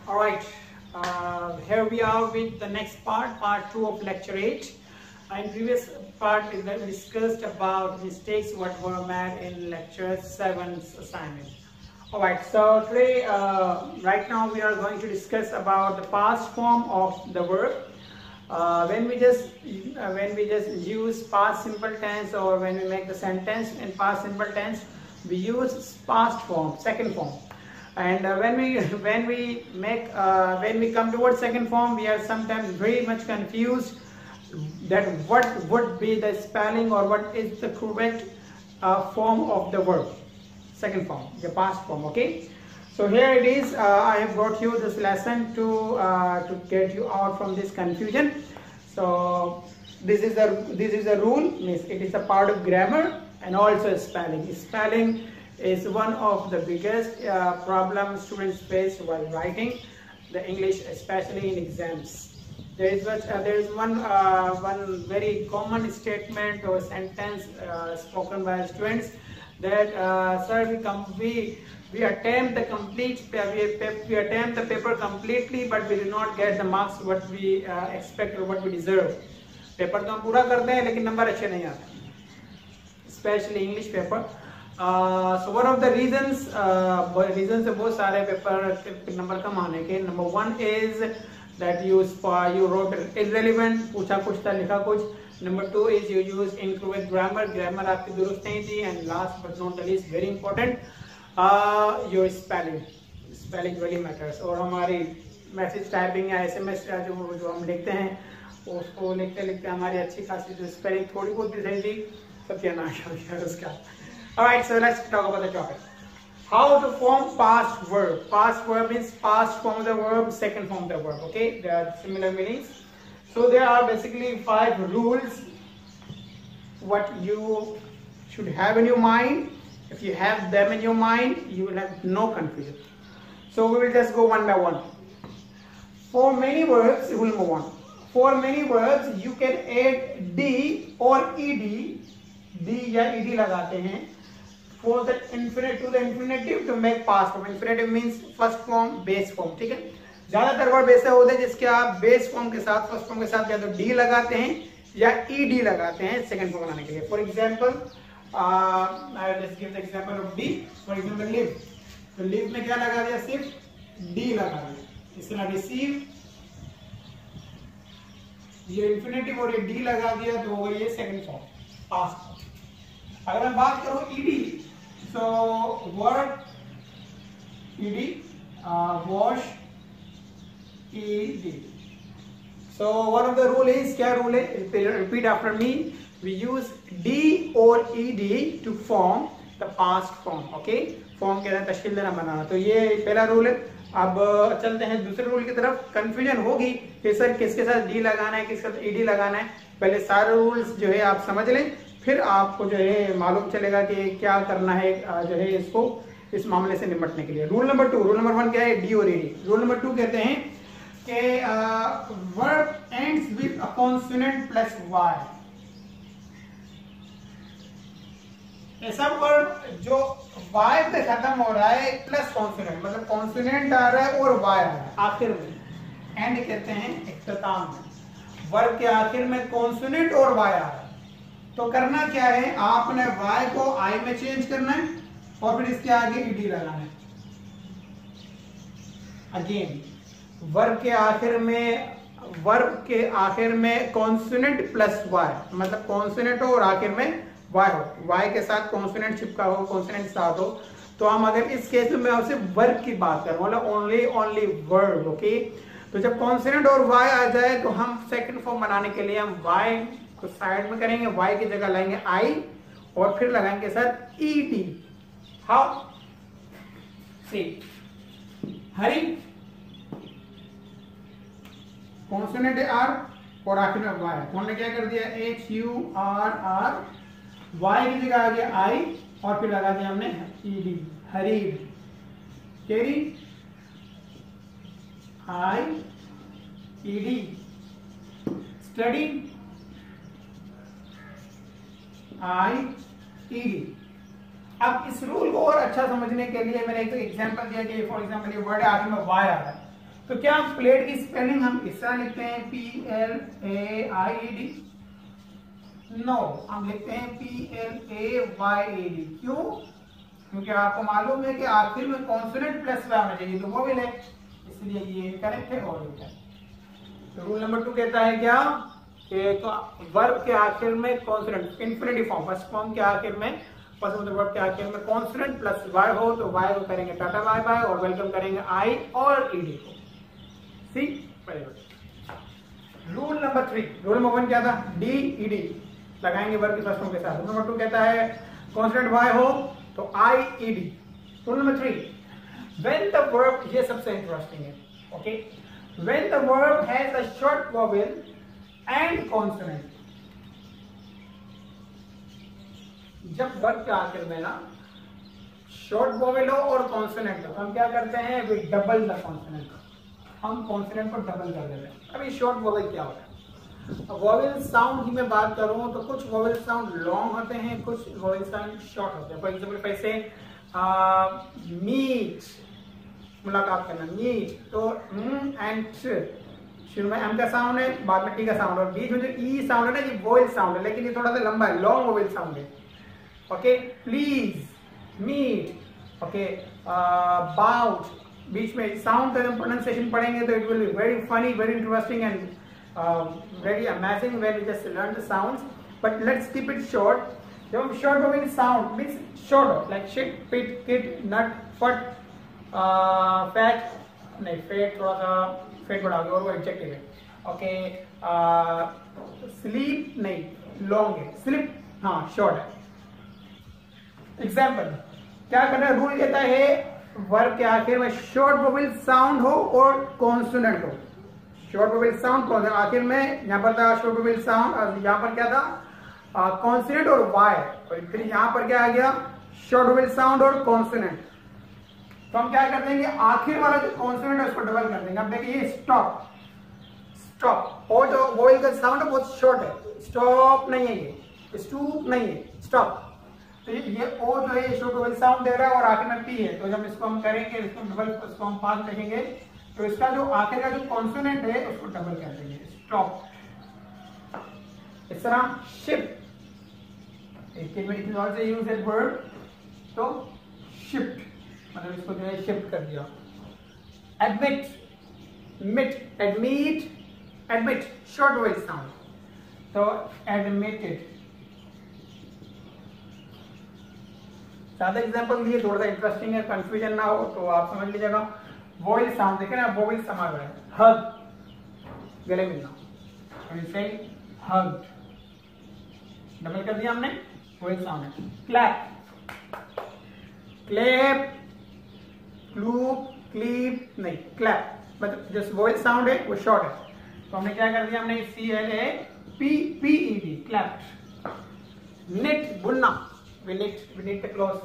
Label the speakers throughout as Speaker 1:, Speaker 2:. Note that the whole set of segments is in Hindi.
Speaker 1: All right, here we are with the next part 2 of lecture 8. In previous part, we discussed about mistakes what were made in lecture 7's assignment. All right, so today, right now, we are going to discuss about the past form of the verb. When we just use past simple tense, or when we make the sentence in past simple tense, we use past form, second form. And when we come towards second form, we are sometimes very much confused that what would be the spelling or what is the correct form of the verb. Second form, the past form. Okay, so here it is. I have brought you this lesson to get you out from this confusion. So this is a rule, means it is a part of grammar and also spelling. Spelling is one of the biggest problems students face while writing the English, especially in exams. There is one very common statement or sentence spoken by students that sir, we attempt the paper completely, but we do not get the marks what we expect or what we deserve. Paper तो हम पूरा करते हैं लेकिन नंबर अच्छे नहीं आते, especially English paper. So one of the reasons से बहुत सारे पेपर नंबर कम आने के, number 1 is that you wrote irrelevant, पूछा कुछ था लिखा कुछ. Number 2 is you use incorrect grammar आपकी दुरुस्त नहीं थी. And last but not the least, very important, your spelling really matters. और हमारी मैसेज टाइपिंग या SMS जो हम लिखते हैं, उसको लिखते हमारी अच्छी खासी जो स्पेलिंग थोड़ी बहुत भी सही थी, सत्यानाश हो गया उसका. Alright, so let's talk about the topic. How to form past verb. Past verb means past form of the verb, second form of the verb. Okay, there are similar meanings. So there are basically 5 rules what you should have in your mind. If you have them in your mind, you will have no confusion. So we will just go one by one. For many verbs, we will move on. For many verbs, you can add D or ED. D या ED लगाते हैं for the infinitive, to the infinitive to make past form. Infinitive means first form, base form. ठीक है, ज्यादातर वर्ड ऐसे होते हैं जिसके आप बेस फॉर्म के साथ, फर्स्ट फॉर्म के साथ या तो डी लगाते हैं या ईडी लगाते हैं सेकंड फॉर्म बनाने के लिए. For example, I will just give the example of D. For example live, तो लिव में क्या लगा दिया, सिर्फ डी लगा दिया. इसमें रिसीव, ये इंफिनिटिव और ये डी लगा दिया तो हो गई ये सेकंड फॉर्म, पास्ट फॉर्म. अगर मैं बात करूं ED, so word ED, wash, ED. So one of the rule is, क्या रूल है, repeat after me. We use D और ED to form the past form. Okay, form के अंदर तश्कील देना, बनाना. तो ये पहला रूल है. अब चलते हैं दूसरे रूल की तरफ. कंफ्यूजन होगी कि सर किसके साथ डी लगाना है, किसके साथ ईडी लगाना है. पहले सारे रूल्स जो है आप समझ लें, फिर आपको जो है मालूम चलेगा कि क्या करना है जो है इसको, इस मामले से निपटने के लिए. Rule number 2. रूल नंबर 1 क्या है, डी और ईडी. रूल नंबर 2 कहते हैं कि verb ends with a consonant plus Y. ऐसा वर्ब जो वाई पे खत्म हो रहा है प्लस कॉन्सोनेंट, मतलब कॉन्सोनेंट आ रहा है और वाई आ रहा है आखिर में. एंड कहते हैं इख्तिताम में, वर्ब के आखिर में कॉन्सोनेंट और वाई आ रहा है. तो करना क्या है, आपने y को I में चेंज करना है और फिर इसके आगे ed लगाना है. अगेन वर्ब के आखिर में कॉन्सोनेंट प्लस y, मतलब कॉन्सोनेंट हो और आखिर में y हो, y के साथ कॉन्सोनेंट चिपका हो, कॉन्सोनेंट साथ हो. तो हम अगर इस केस में मैं आपसे वर्ब की बात कर रहा हूं, मतलब ओनली वर्ब. ओके, तो जब कॉन्सोनेंट और y आ जाए तो हम सेकंड फॉर्म बनाने के लिए हम y तो साइड में करेंगे, y की जगह लाएंगे I और फिर लगाएंगे सर ED. How, see, hurry, consonant है R और आखिर में Y. हमने क्या कर दिया, HURR, Y की जगह आ गया I और फिर लगा दिया हमने ED. Hurry, carry, I ED. Study, IED. अब इस रूल को और अच्छा समझने के लिए मैंने एक एग्जांपल दिया कि फॉर एग्जांपल ये वर्ड आगे में y आ रहा है, तो क्या प्लेट की स्पेलिंग हम इस तरह लिखते हैं PLAIED? नो, हम लिखते हैं PLAYED। क्यों? क्योंकि आपको मालूम है कि आखिर में कॉन्सोनेंट प्लस वाई होना चाहिए, तो वो भी ले, इसलिए ये करेक्ट है और ये करेक्ट। तो रूल नंबर 2 कहता है क्या कि वर्ब के आखिर में consonant, infinitive form, first form के आखिर में, फर्स्ट मतलब वर्ब के आखिर में कॉन्सोनेंट प्लस वाई हो तो वाई को करेंगे टाटा बाय बाय और वेलकम करेंगे आई और ईडी को। See, very good. Rule number 3, rule number 1 क्या था? DED लगाएंगे वर्ब की फर्स्ट फॉर्म के साथ। रूल नंबर 2 कहता है कॉन्सोनेंट वाई हो तो IED। Rule number 3, when the verb, ये सबसे इंटरेस्टिंग है, okay, when the verb has a short vowel and consonant. जब वर्ब के आखिर में ना शॉर्ट वोवेल हो और कॉन्सोनेंट हो, हम क्या करते हैं? वी डबल द कॉन्सोनेंट, हम कॉन्सोनेंट को डबल कर देते हैं। अभी शॉर्ट वोवेल क्या होता है? वोवेल साउंड की मैं बात करूं तो कुछ वोवेल साउंड लॉन्ग होते हैं, कुछ वोवेल साउंड शॉर्ट होते हैं। फॉर एग्जाम्पल ऐसे मीट, मुलाकात करना, मीट, तो एंड शुरू में एम का साउंड है, बाद में टी का साउंड, और बीच में जो ई साउंड है ना, ये वोवेल साउंड है, लेकिन ये थोड़ा सा लंबा है, लॉन्ग वोवेल साउंड है। Okay, please, meet, okay, bout, बीच में साउंड का जब प्रोनाउंसिएशन पढ़ेंगे तो it will be very funny, very interesting and very amazing when we just learn the sounds, but let's keep it short. जब हम short vowel sound means short, like shit, pit, kid, nut, foot, fat, नहीं fat थोड़ा सा fat बढ़ा और वो adjective है, okay, sleep नहीं long है, slip हाँ short है। Example क्या करना है? रूल कहता है वर्ब के आखिर में short वोवेल sound हो और consonant हो। शॉर्ट वोवेल साउंड कौन है? आखिर में यहाँ पर था शॉर्ट वोवेल साउंड, और यहाँ पर क्या था? कॉन्सोनेंट और वाई, और फिर यहाँ पर क्या आ गया? शॉर्ट वोवेल साउंड और कॉन्सोनेंट। तो हम क्या कर देंगे? आखिर वाला जो कॉन्सोनेंट है उसको डबल कर देंगे। अब देखिए स्टॉप, स्टॉप, और जो वोवेल का साउंड है बहुत शॉर्ट है, स्टॉप नहीं है, ये स्टूप नहीं है, स्टॉप। तो ये ओ जो है शॉर्ट वोवेल साउंड दे रहा है और आखिर में पी है, तो जब इसको हम करेंगे, इसको डबल, इसको हम पास लिखेंगे, तो इसका जो आखिर का जो कॉन्सोनेंट है उसको डबल कर देंगे, स्टॉप। इस तरह शिफ्ट, वर्ब, तो शिफ्ट मतलब इसको जो है शिफ्ट कर दिया। एडमिट, मिट, admit, admit short vowel sound, तो एडमिटेड। ज्यादा एग्जांपल दिए, थोड़ा सा इंटरेस्टिंग है, कंफ्यूजन ना हो तो आप समझ लीजिएगा। वोवेल साउंड देखे ना, वोवेल समा रहा है, हग, गले मिलना, हग, डबल कर दिया हमने, वोवेल साउंड है। क्लैप, क्लैप, क्लूप, क्लीप नहीं, क्लैप मतलब जो वोवेल साउंड है वो शॉर्ट है, तो हमने क्या कर दिया? हमने CLAPPED, क्लैप। निट, बुनना, we knit the clothes,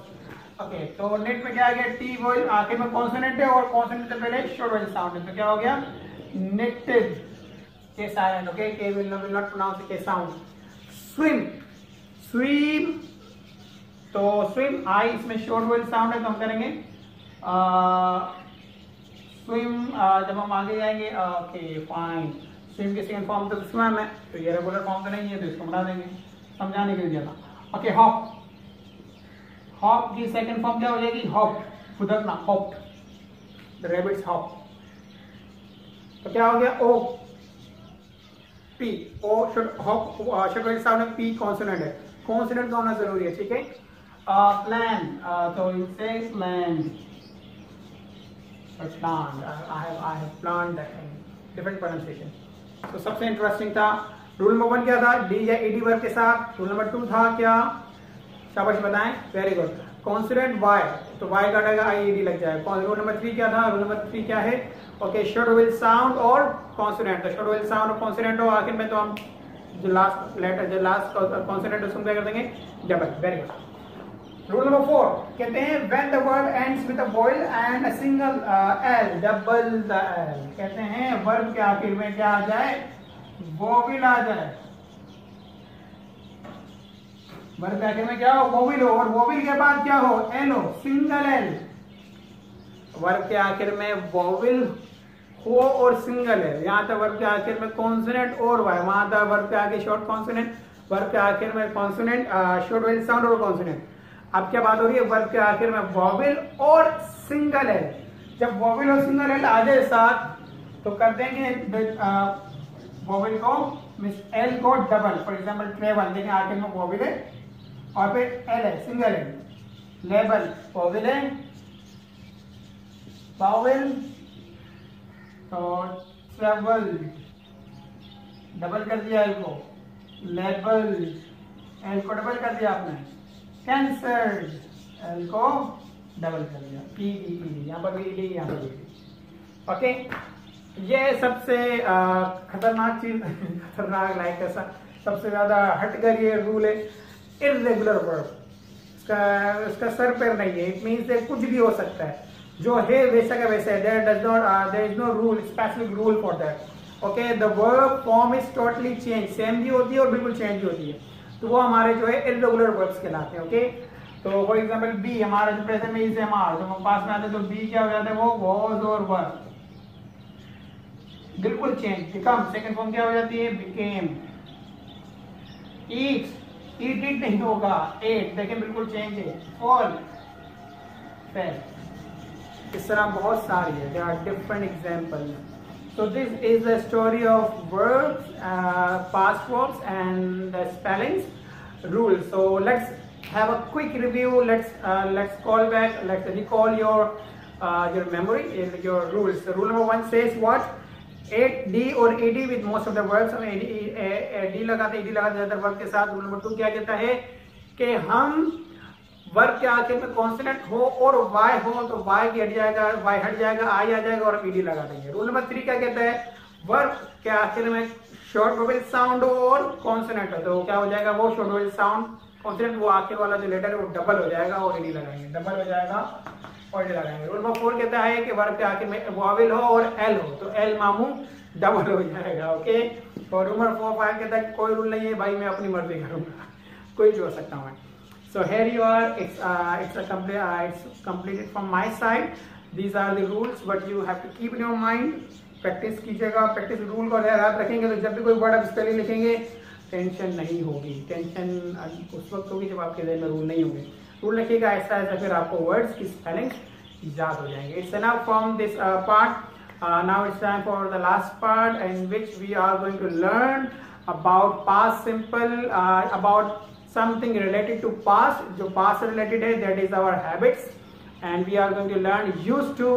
Speaker 1: okay, तो नेट में क्या आ गया? टी वोवेल आखिर में कॉन्सोनेंट है और कॉन्सोनेंट से पहले शॉर्ट वोवेल साउंड है, तो क्या हो गया? नेटेड, के साइलेंट, ओके, के विल नॉट प्रोनाउंस के साउंड। स्विम, स्विम, तो स्विम आई इसमें शॉर्ट वोवेल साउंड है, तो हम करेंगे स्विम। जब हम आगे जाएंगे, ओके फाइन, स्विम की सेकंड फॉर्म तो स्विम है, तो ये रेगुलर फॉर्म तो नहीं है, तो इसको बना देंगे समझाने के लिए ज्यादा। ओके, हॉप, हॉप की सेकंड फॉर्म क्या हो जाएगी? हॉप, फुदकना, हॉप, द रैबिट्स हॉप, तो क्या हो गया? O, P, O hop short vowel sound है, पी कॉन्सोनेंट है, कॉन्सोनेंट का होना जरूरी है, ठीक है। प्लान, तो इनसे plan, plan, I have planned, different pronunciation. तो सबसे इंटरेस्टिंग था रूल नंबर 1 क्या था? डी या ईडी वर्ब के साथ। रूल नंबर 2 था क्या? शाबाश बताएं, वेरी गुड। कॉन्सोनेंट वाई, तो वाई का आएगा आईईडी लग जाएगा। रूल नंबर 3 क्या था? रूल नंबर 3 क्या है? ओके, शॉर्ट वोवेल साउंड और कॉन्सोनेंट, तो शॉर्ट वोवेल साउंड और कॉन्सोनेंट हो, आखिर में तो हम जो लास्ट लेटर, जो लास्ट कॉन्सोनेंट उसको क्या कर देंगे? Double, very good. Rule number 4 कहते हैं when the verb ends with a vowel and a single L, double the L. कहते हैं वर्ब के आखिर में क्या आ जाए? वोवेल आ जाए। वर्ब के आखिर में क्या हो? वोवेल हो, और वोवेल के बाद क्या हो? एल हो, सिंगल एल। वर्ब के आखिर में वोवेल हो और सिंगल है, यहाँ तक वर्ब के आखिर में कॉन्सोनेंट और वाई, वहां तक वर्ब के आगे शॉर्ट कॉन्सोनेंट, वर्ब के आखिर में कॉन्सोनेंट, शॉर्ट वेल साउंड और कॉन्सोनेंट। अब क्या बात हो रही है, वर्ब के आखिर में वॉवेल और सिंगल है। जब वॉवेल और सिंगल है आ जाए साथ तो कर देंगे वॉवेल को मींस एल को डबल, फॉर एग्जांपल ट्रेवल, देखिए आखिर में वॉवेल है और फिर एल है, सिंगल है। लेबल वॉवेल है, वावेल तो ट्रेवल, डबल कर दिया एल को, लेबल एल को डबल कर दिया आपने, कैंसर्ड एल को डबल कर दिया, पी डी ई, यहाँ पर भी डी, यहाँ पर भी। ओके, ये सबसे खतरनाक चीज खतरनाक लाइक ऐसा सबसे ज्यादा हटकर ये रूल है, इर्रेगुलर वर्ब। इसका सर पैर नहीं है, इट मीन्स कुछ भी हो सकता है, जो है वैसा का वैसा है, there is no rule, specific rule for that. Okay, the verb form is totally change, same भी होती है और बिल्कुल चेंज भी होती है, तो वो हमारे जो है इर्रेगुलर वर्ब्स कहलाते हैं। ओके, तो फॉर एग्जांपल बी, हमारा जो प्रेजेंट में इज एम आर, तो हम पास में आते हैं तो बी क्या हो जाता है, वो वाज और वर, बिल्कुल चेंज। बिकम, सेकंड फॉर्म क्या हो जाती है, बिकेम। ईट, ईट इट नहीं होगा, एट, देखें बिल्कुल चेंज है। Fall, fail. इस तरह बहुत सारी है, there are different examples. So this is the story of verbs, past verbs and the spellings rules. So let's have a quick review. Let's call back. Let's recall your memory, your rules. So rule number 1 says what? D or ed with most of the verbs. हम d लगाते ज़्यादातर वर्ब के साथ। रूल नंबर 2 क्या कहता है कि हम वर्ब के आखिर में कॉन्सोनेंट हो और वाई हो तो वाई हट जाएगा, वाई हट जाएगा, आई आ जाएगा और ईडी लगा देंगे। रूल नंबर 3 क्या कहता है, वर्ब के आखिर में शॉर्ट वोवेल साउंड और कॉन्सोनेंट हो तो क्या हो जाएगा, वो शॉर्ट वोवेल साउंड कॉन्सोनेंट वो आखिर वाला जो लेटर है वो डबल हो जाएगा और ईडी लगाएंगे, डबल हो जाएगा और ईडी लगाएंगे। रूल नंबर 4 कहता है कि वर्ब के आखिर में वोवेल हो और एल हो तो एल मामू डबल हो जाएगा। ओके, और रूल नंबर 4-5 कहता है कोई रूल नहीं है भाई, मैं अपनी मर्जी करूंगा, कोई भी हो सकता हूँ। So here you are, it's completed from my side. These are the rules, but you have to keep in your mind. Practice कीजिएगा, practice रूल को याद रखेंगे तो जब भी कोई वर्ड आप स्पेलिंग लिखेंगे टेंशन नहीं होगी। टेंशन उस वक्त होगी जब आपके ज़हन में रूल नहीं होंगे। रूल लिखिएगा ऐसा ऐसा, फिर आपको वर्ड्स की स्पेलिंग याद हो जाएंगे। It's enough from this part. Now it's time for the last part in which we are going to learn about past simple, about something related to past, जो past से related है, that is our habits, and we are going to learn used to,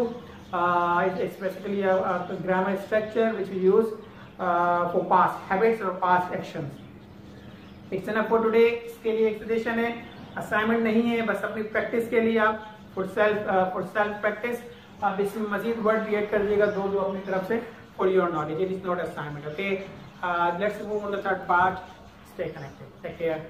Speaker 1: it's basically a grammar structure which we use for past habits or past actions. It's enough for today. इसके लिए एक सजेशन है, असाइनमेंट नहीं है, बस अपनी प्रैक्टिस के लिए आप for self practice आप इसमें मजीद वर्ड क्रिएट कर दीजिएगा दो अपनी तरफ से for your knowledge. It is not assignment. Okay, let's move on the third part. Stay connected. Take care.